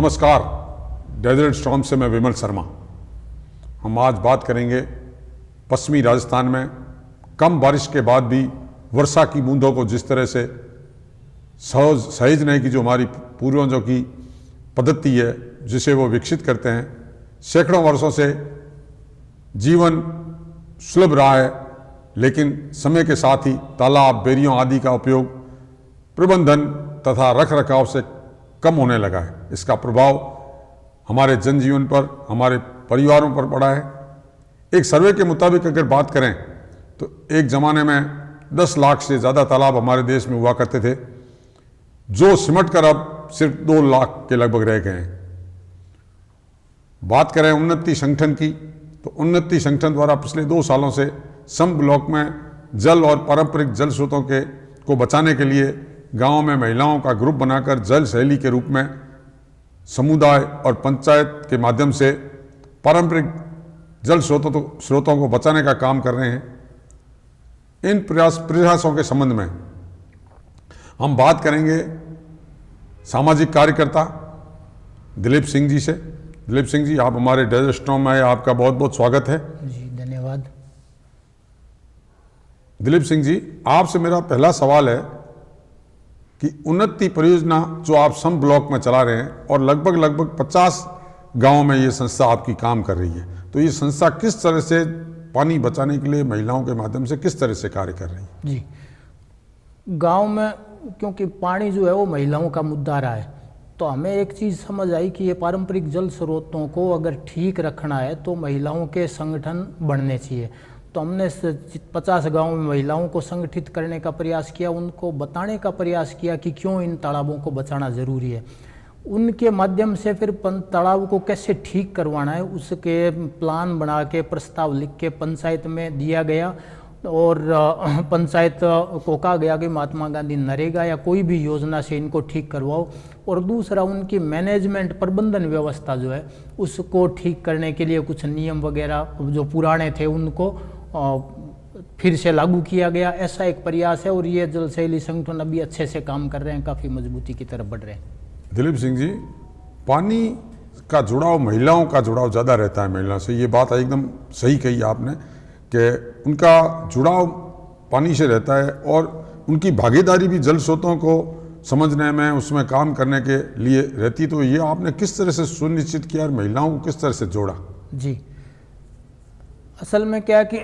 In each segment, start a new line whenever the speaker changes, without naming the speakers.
नमस्कार, desert storm से मैं विमल शर्मा। हम आज बात करेंगे पश्चिमी राजस्थान में कम बारिश के बाद भी वर्षा की बूंदों को जिस तरह से सहेजने की जो हमारी पूर्वजों की पद्धति है, जिसे वो विकसित करते हैं। सैकड़ों वर्षों से जीवन सुलभ रहा है, लेकिन समय के साथ ही तालाब, बेरियों आदि का उपयोग प्रबंधन तथा रख रखाव से कम होने लगा है। इसका प्रभाव हमारे जनजीवन पर, हमारे परिवारों पर पड़ा है। एक सर्वे के मुताबिक अगर बात करें तो एक ज़माने में 10 लाख से ज़्यादा तालाब हमारे देश में हुआ करते थे, जो सिमट कर अब सिर्फ 2 लाख के लगभग रह गए हैं। बात करें उन्नति संगठन की, तो उन्नति संगठन द्वारा पिछले 2 सालों से सम ब्लॉक में जल और पारंपरिक जल स्रोतों को बचाने के लिए गांव में महिलाओं का ग्रुप बनाकर जल सहेली के रूप में समुदाय और पंचायत के माध्यम से पारंपरिक जल स्रोतों को बचाने का काम कर रहे हैं। इन प्रयासों के संबंध में हम बात करेंगे सामाजिक कार्यकर्ता दिलीप सिंह जी से। दिलीप सिंह जी, आप हमारे डेजर्ट स्टॉर्म में, आपका बहुत बहुत स्वागत है।
जी, धन्यवाद।
दिलीप सिंह जी, आपसे मेरा पहला सवाल है कि उन्नति परियोजना जो आप सम ब्लॉक में चला रहे हैं और लगभग 50 गांवों में ये संस्था आपकी काम कर रही है, तो ये संस्था किस तरह से पानी बचाने के लिए महिलाओं के माध्यम से किस तरह से कार्य कर रही है?
जी, गांव में क्योंकि पानी जो है वो महिलाओं का मुद्दा रहा है, तो हमें एक चीज़ समझ आई कि ये पारंपरिक जल स्रोतों को अगर ठीक रखना है तो महिलाओं के संगठन बढ़ने चाहिए। तो हमने 50 गांवों में महिलाओं को संगठित करने का प्रयास किया, उनको बताने का प्रयास किया कि क्यों इन तालाबों को बचाना ज़रूरी है। उनके माध्यम से फिर तालाब को कैसे ठीक करवाना है उसके प्लान बना के प्रस्ताव लिख के पंचायत में दिया गया, और पंचायत को कहा गया कि महात्मा गांधी नरेगा या कोई भी योजना से इनको ठीक करवाओ। और दूसरा, उनकी मैनेजमेंट प्रबंधन व्यवस्था जो है उसको ठीक करने के लिए कुछ नियम वगैरह जो पुराने थे उनको फिर से लागू किया गया। ऐसा एक प्रयास है और ये जल शैली संगठन अभी अच्छे से काम कर रहे हैं, काफ़ी मजबूती की तरफ बढ़ रहे हैं।
दिलीप सिंह जी, पानी का जुड़ाव, महिलाओं का जुड़ाव ज़्यादा रहता है महिलाओं से, ये बात एकदम सही कही आपने कि उनका जुड़ाव पानी से रहता है और उनकी भागीदारी भी जल स्रोतों को समझने में, उसमें काम करने के लिए रहती। तो ये आपने किस तरह से सुनिश्चित किया और महिलाओं को किस तरह से जोड़ा?
जी, असल में क्या है कि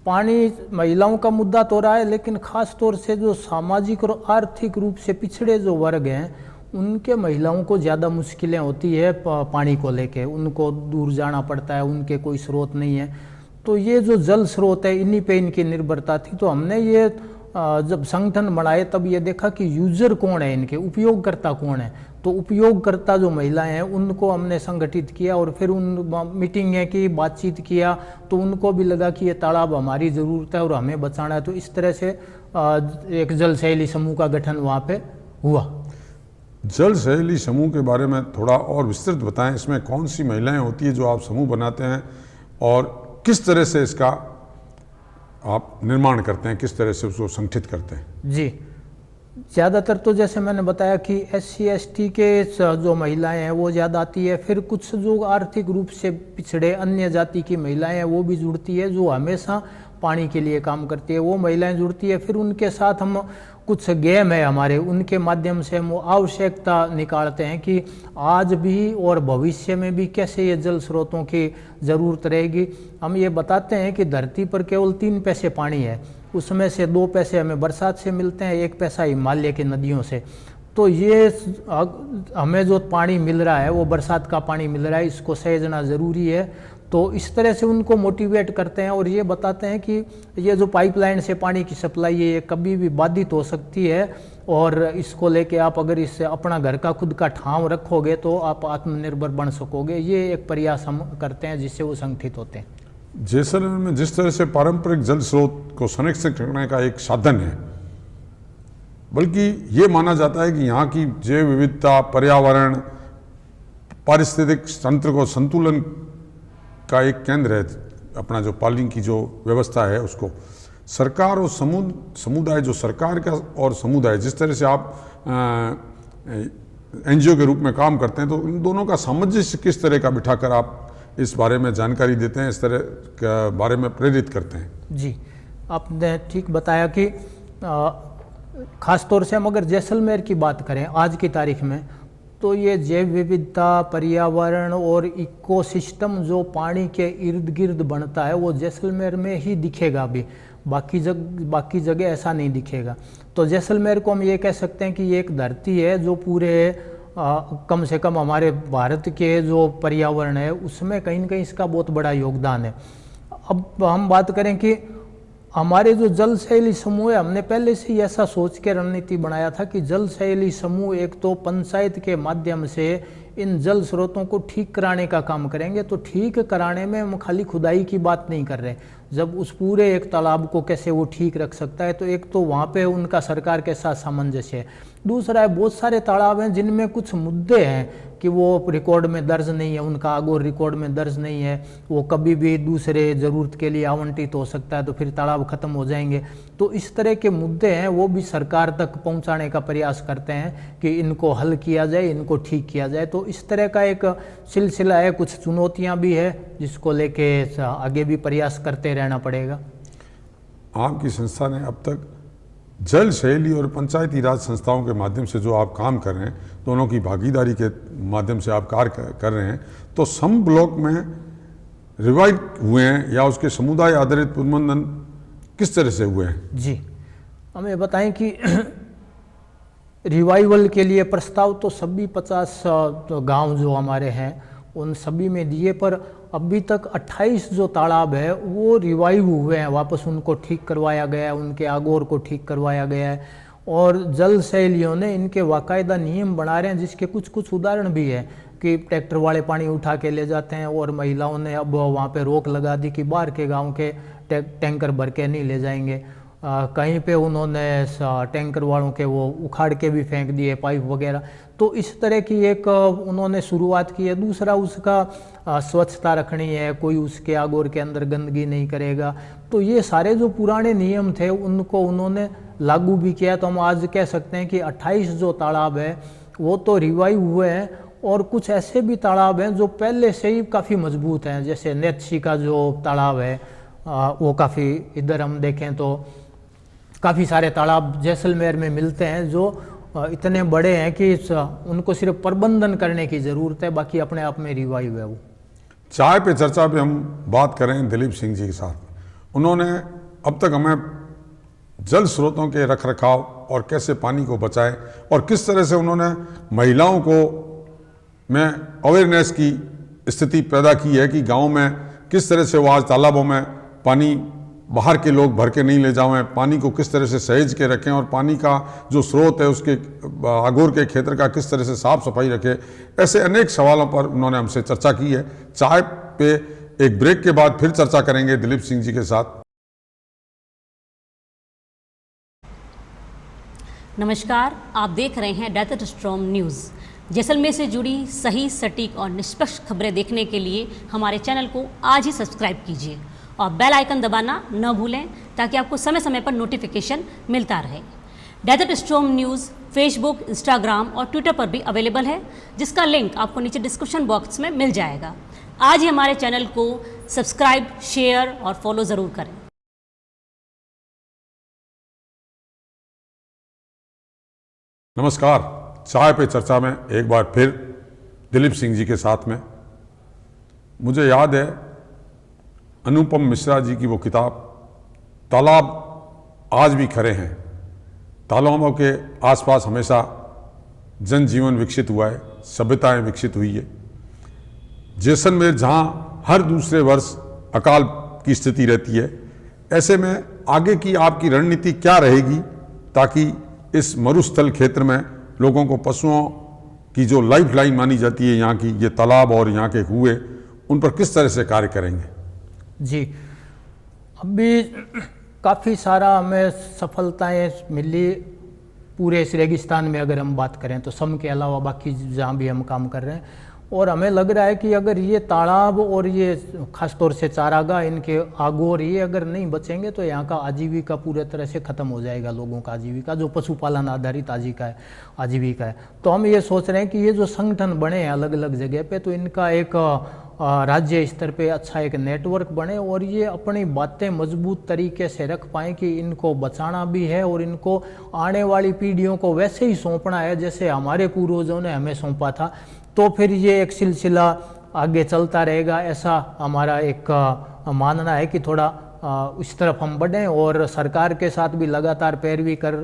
पानी महिलाओं का मुद्दा तो रहा है, लेकिन ख़ास तौर से जो सामाजिक और आर्थिक रूप से पिछड़े जो वर्ग हैं उनके महिलाओं को ज़्यादा मुश्किलें होती है पानी को लेके। उनको दूर जाना पड़ता है, उनके कोई स्रोत नहीं है। तो ये जो जल स्रोत है इन्हीं पे इनकी निर्भरता थी। तो हमने ये जब संगठन बनाए तब ये देखा कि यूजर कौन है, इनके उपयोगकर्ता कौन है। तो उपयोगकर्ता जो महिलाएं हैं उनको हमने संगठित किया और फिर उन मीटिंगें की, बातचीत किया, तो उनको भी लगा कि ये तालाब हमारी ज़रूरत है और हमें बचाना है। तो इस तरह से एक जल सहेली समूह का गठन वहाँ पे हुआ।
जल सहेली समूह के बारे में थोड़ा और विस्तृत बताएं। इसमें कौन सी महिलाएं होती है जो आप समूह बनाते हैं और किस तरह से इसका आप निर्माण करते हैं, किस तरह से उसको संगठित करते हैं?
जी, ज़्यादातर तो जैसे मैंने बताया कि SC ST के जो महिलाएं हैं वो ज़्यादा आती है। फिर कुछ जो आर्थिक रूप से पिछड़े अन्य जाति की महिलाएं हैं वो भी जुड़ती है, जो हमेशा पानी के लिए काम करती है, वो महिलाएं जुड़ती है। फिर उनके साथ हम कुछ गेम है हमारे, उनके माध्यम से हम आवश्यकता निकालते हैं कि आज भी और भविष्य में भी कैसे ये जल स्रोतों की ज़रूरत रहेगी। हम ये बताते हैं कि धरती पर केवल 3 पैसे पानी है, उसमें से 2 पैसे हमें बरसात से मिलते हैं, 1 पैसा हिमालय की नदियों से। तो ये हमें जो पानी मिल रहा है वो बरसात का पानी मिल रहा है, इसको सहेजना ज़रूरी है। तो इस तरह से उनको मोटिवेट करते हैं और ये बताते हैं कि ये जो पाइपलाइन से पानी की सप्लाई है ये कभी भी बाधित हो सकती है, और इसको लेके आप अगर इससे अपना घर का खुद का ठाव रखोगे तो आप आत्मनिर्भर बन सकोगे। ये एक प्रयास हम करते हैं जिससे वो संगठित होते हैं।
जैसलमेर में जिस तरह से पारंपरिक जल स्रोत को संरक्षित करने का एक साधन है, बल्कि ये माना जाता है कि यहाँ की जैव विविधता, पर्यावरण, पारिस्थितिक तंत्र को संतुलन का एक केंद्र है। अपना जो पानी की जो व्यवस्था है उसको सरकार और समुदाय, जो सरकार का और समुदाय, जिस तरह से आप एनजीओ के रूप में काम करते हैं, तो इन दोनों का सामंजस्य किस तरह का बिठाकर आप इस बारे में जानकारी देते हैं, इस तरह के बारे में प्रेरित करते हैं?
जी, आपने ठीक बताया कि ख़ास तौर से हम अगर जैसलमेर की बात करें आज की तारीख में, तो ये जैव विविधता, पर्यावरण और इकोसिस्टम जो पानी के इर्द गिर्द बनता है वो जैसलमेर में ही दिखेगा अभी, बाकी जगह ऐसा नहीं दिखेगा। तो जैसलमेर को हम ये कह सकते हैं कि ये एक धरती है जो पूरे कम से कम हमारे भारत के जो पर्यावरण है उसमें कहीं ना कहीं इसका बहुत बड़ा योगदान है। अब हम बात करें कि हमारे जो जल शैली समूह है, हमने पहले से ही ऐसा सोच के रणनीति बनाया था कि जल शैली समूह एक तो पंचायत के माध्यम से इन जल स्रोतों को ठीक कराने का काम करेंगे। तो ठीक कराने में हम खाली खुदाई की बात नहीं कर रहे, जब उस पूरे एक तालाब को कैसे वो ठीक रख सकता है, तो एक तो वहाँ पे उनका सरकार के साथ सामंजस्य है। दूसरा है बहुत सारे तालाब हैं जिनमें कुछ मुद्दे हैं कि वो रिकॉर्ड में दर्ज नहीं है, उनका आगोर रिकॉर्ड में दर्ज नहीं है, वो कभी भी दूसरे ज़रूरत के लिए आवंटित हो सकता है, तो फिर तालाब ख़त्म हो जाएंगे। तो इस तरह के मुद्दे हैं वो भी सरकार तक पहुंचाने का प्रयास करते हैं कि इनको हल किया जाए, इनको ठीक किया जाए। तो इस तरह का एक सिलसिला है, कुछ चुनौतियां भी है जिसको लेके आगे भी प्रयास करते रहना पड़ेगा।
आपकी संस्था ने अब तक जल शैली और पंचायती राज संस्थाओं के माध्यम से जो आप काम कर रहे हैं, दोनों की भागीदारी के माध्यम से आप कार्य कर रहे हैं, तो सम ब्लॉक में रिवाइव हुए हैं या उसके समुदाय आधारित पुनर्मंथन किस तरह से हुए हैं? जी,
हमें बताएं कि रिवाइवल के लिए प्रस्ताव तो सभी 50 गांव जो हमारे हैं उन सभी में दिए, पर अभी तक 28 जो तालाब है वो रिवाइव हुए हैं, वापस उनको ठीक करवाया गया है, उनके आगोर को ठीक करवाया गया है। और जल शैलियों ने इनके बाकायदा नियम बना रहे हैं, जिसके कुछ उदाहरण भी है कि ट्रैक्टर वाले पानी उठा के ले जाते हैं, और महिलाओं ने अब वहाँ पे रोक लगा दी कि बाहर के गांव के टैंकर भर के नहीं ले जाएंगे। कहीं पे उन्होंने टैंकर वालों के वो उखाड़ के भी फेंक दिए पाइप वगैरह। तो इस तरह की एक उन्होंने शुरुआत की है। दूसरा उसका स्वच्छता रखनी है, कोई उसके आगोर के अंदर गंदगी नहीं करेगा। तो ये सारे जो पुराने नियम थे उनको उन्होंने लागू भी किया। तो हम आज कह सकते हैं कि 28 जो तालाब है वो तो रिवाइव हुए हैं, और कुछ ऐसे भी तालाब हैं जो पहले से ही काफ़ी मजबूत हैं, जैसे नेत्सी का जो तालाब है वो काफ़ी, इधर हम देखें तो काफ़ी सारे तालाब जैसलमेर में मिलते हैं जो इतने बड़े हैं कि उनको सिर्फ प्रबंधन करने की ज़रूरत है, बाकी अपने आप में रिवाइव है वो।
चाय पे चर्चा पे हम बात करें दिलीप सिंह जी के साथ, उन्होंने अब तक हमें जल स्रोतों के रखरखाव और कैसे पानी को बचाएं और किस तरह से उन्होंने महिलाओं को में अवेयरनेस की स्थिति पैदा की है कि गाँव में किस तरह से वो आज तालाबों में पानी बाहर के लोग भर के नहीं ले जाएं, पानी को किस तरह से सहेज के रखें और पानी का जो स्रोत है उसके आगोर के क्षेत्र का किस तरह से साफ सफाई रखें। ऐसे अनेक सवालों पर उन्होंने हमसे चर्चा की है। चाय पे एक ब्रेक के बाद फिर चर्चा करेंगे दिलीप सिंह जी के साथ।
नमस्कार, आप देख रहे हैं डेजर्ट स्टॉर्म न्यूज़। जैसलमेर से जुड़ी सही, सटीक और निष्पक्ष खबरें देखने के लिए हमारे चैनल को आज ही सब्सक्राइब कीजिए और बेल आइकन दबाना न भूलें ताकि आपको समय समय पर नोटिफिकेशन मिलता रहे। Desert storm news Facebook, Instagram और ट्विटर पर भी अवेलेबल है, जिसका लिंक आपको नीचे डिस्क्रिप्शन बॉक्स में मिल जाएगा। आज ही हमारे चैनल को सब्सक्राइब, शेयर और फॉलो ज़रूर करें।
नमस्कार, चाय पे चर्चा में एक बार फिर दिलीप सिंह जी के साथ में। मुझे याद है अनुपम मिश्रा जी की वो किताब तालाब आज भी खड़े हैं। तालाबों के आसपास हमेशा जनजीवन विकसित हुआ है, सभ्यताएं विकसित हुई है। जैसलमेर जहाँ हर दूसरे वर्ष अकाल की स्थिति रहती है, ऐसे में आगे की आपकी रणनीति क्या रहेगी ताकि इस मरुस्थल क्षेत्र में लोगों को पशुओं की जो लाइफ लाइन मानी जाती है यहाँ की, ये तालाब और यहाँ के कुएं, उन पर किस तरह से कार्य करेंगे?
जी, अभी काफ़ी सारा हमें सफलताएं मिली पूरे इस रेगिस्तान में। अगर हम बात करें तो सम के अलावा बाकी जहाँ भी हम काम कर रहे हैं, और हमें लग रहा है कि अगर ये तालाब और ये खासतौर से चारागाह, इनके आगोर ये अगर नहीं बचेंगे तो यहाँ का आजीविका पूरे तरह से ख़त्म हो जाएगा, लोगों का आजीविका जो पशुपालन आधारित आजीविका है। तो हम ये सोच रहे हैं कि ये जो संगठन बने हैं अलग अलग जगह पे, तो इनका एक राज्य स्तर पे अच्छा एक नेटवर्क बने और ये अपनी बातें मजबूत तरीके से रख पाएँ कि इनको बचाना भी है और इनको आने वाली पीढ़ियों को वैसे ही सौंपना है जैसे हमारे पूर्वजों ने हमें सौंपा था। तो फिर ये एक सिलसिला आगे चलता रहेगा, ऐसा हमारा एक मानना है कि थोड़ा इस तरफ हम बढ़ें और सरकार के साथ भी लगातार पैरवी कर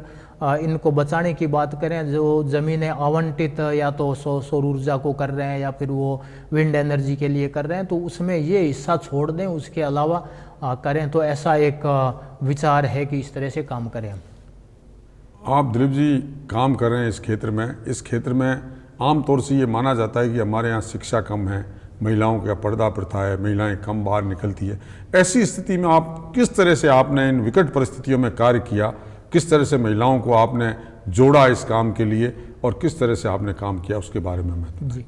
इनको बचाने की बात करें। जो ज़मीनें आवंटित या तो सौर ऊर्जा को कर रहे हैं या फिर वो विंड एनर्जी के लिए कर रहे हैं, तो उसमें ये हिस्सा छोड़ दें, उसके अलावा करें। तो ऐसा एक विचार है कि इस तरह से काम करें हम।
आप दिलीप जी काम कर रहे हैं इस क्षेत्र में। इस क्षेत्र में आमतौर से ये माना जाता है कि हमारे यहाँ शिक्षा कम है, महिलाओं का पर्दा प्रथा है, महिलाएं कम बाहर निकलती है। ऐसी स्थिति में आप किस तरह से आपने इन विकट परिस्थितियों में कार्य किया, किस तरह से महिलाओं को आपने जोड़ा इस काम के लिए और किस तरह से आपने काम किया, उसके बारे में मैं
जी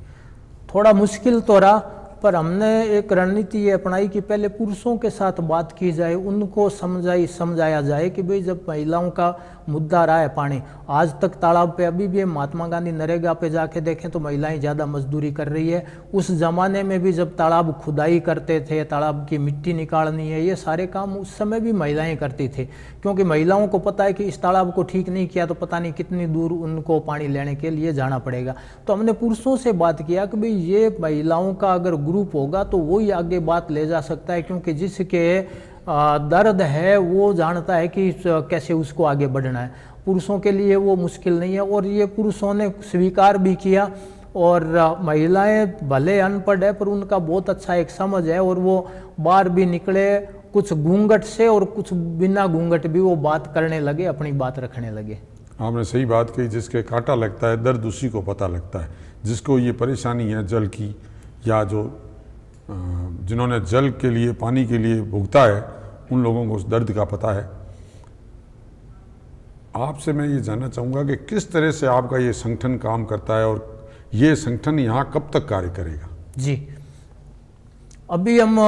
थोड़ा मुश्किल तो रहा, पर हमने एक रणनीति ये अपनाई कि पहले पुरुषों के साथ बात की जाए, उनको समझाया जाए कि भाई जब महिलाओं का मुद्दा रहा है पानी, आज तक तालाब पे अभी भी महात्मा गांधी नरेगा पे जाके देखें तो महिलाएं ज़्यादा मजदूरी कर रही है। उस ज़माने में भी जब तालाब खुदाई करते थे, तालाब की मिट्टी निकालनी है, ये सारे काम उस समय भी महिलाएं करती थी, क्योंकि महिलाओं को पता है कि इस तालाब को ठीक नहीं किया तो पता नहीं कितनी दूर उनको पानी लेने के लिए जाना पड़ेगा। तो हमने पुरुषों से बात किया कि भाई ये महिलाओं का अगर ग्रुप होगा तो वो ही आगे बात ले जा सकता है, क्योंकि जिसके दर्द है वो जानता है कि कैसे उसको आगे बढ़ना है। पुरुषों के लिए वो मुश्किल नहीं है और ये पुरुषों ने स्वीकार भी किया। और महिलाएं भले अनपढ़ है पर उनका बहुत अच्छा एक समझ है और वो बाहर भी निकले, कुछ घूंघट से और कुछ बिना घूंघट भी वो बात करने लगे, अपनी बात रखने लगे।
आपने सही बात कही, जिसके कांटा लगता है दर्द उसी को पता लगता है। जिसको ये परेशानी है जल की, या जो जिन्होंने जल के लिए, पानी के लिए भुगता है, उन लोगों को उस दर्द का पता है। आपसे मैं ये जानना चाहूँगा कि किस तरह से आपका ये संगठन काम करता है और ये संगठन यहाँ कब तक कार्य करेगा?
जी अभी हम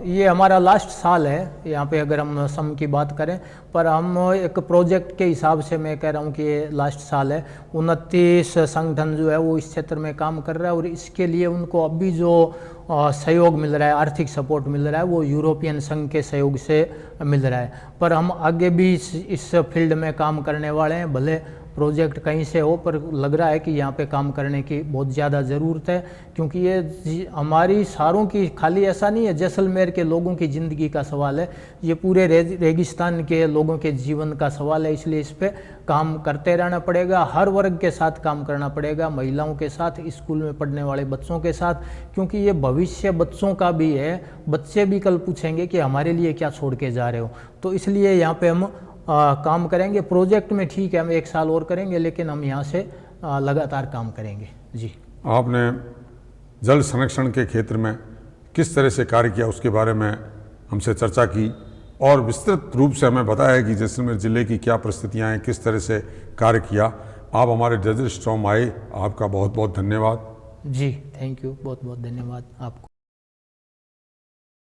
ये हमारा लास्ट साल है यहाँ पे, अगर हम सम की बात करें, पर हम एक प्रोजेक्ट के हिसाब से मैं कह रहा हूँ कि ये लास्ट साल है। 29 संगठन जो है वो इस क्षेत्र में काम कर रहा है और इसके लिए उनको अभी जो सहयोग मिल रहा है, आर्थिक सपोर्ट मिल रहा है, वो यूरोपियन संघ के सहयोग से मिल रहा है। पर हम आगे भी इस फील्ड में काम करने वाले हैं, भले प्रोजेक्ट कहीं से हो, पर लग रहा है कि यहाँ पे काम करने की बहुत ज़्यादा ज़रूरत है, क्योंकि ये हमारी सारों की, खाली ऐसा नहीं है जैसलमेर के लोगों की ज़िंदगी का सवाल है, ये पूरे रेगिस्तान के लोगों के जीवन का सवाल है। इसलिए इस पर काम करते रहना पड़ेगा, हर वर्ग के साथ काम करना पड़ेगा, महिलाओं के साथ, स्कूल में पढ़ने वाले बच्चों के साथ, क्योंकि ये भविष्य बच्चों का भी है। बच्चे भी कल पूछेंगे कि हमारे लिए क्या छोड़ के जा रहे हो। तो इसलिए यहाँ पे हम काम करेंगे। प्रोजेक्ट में ठीक है हम 1 साल और करेंगे, लेकिन हम यहाँ से लगातार काम करेंगे। जी
आपने जल संरक्षण के क्षेत्र में किस तरह से कार्य किया उसके बारे में हमसे चर्चा की और विस्तृत रूप से हमें बताया कि जैसलमेर जिले की क्या परिस्थितियाँ हैं, किस तरह से कार्य किया। आप हमारे डेजर्ट स्टॉर्म आए, आपका बहुत बहुत धन्यवाद।
जी थैंक यू, बहुत बहुत धन्यवाद आपको।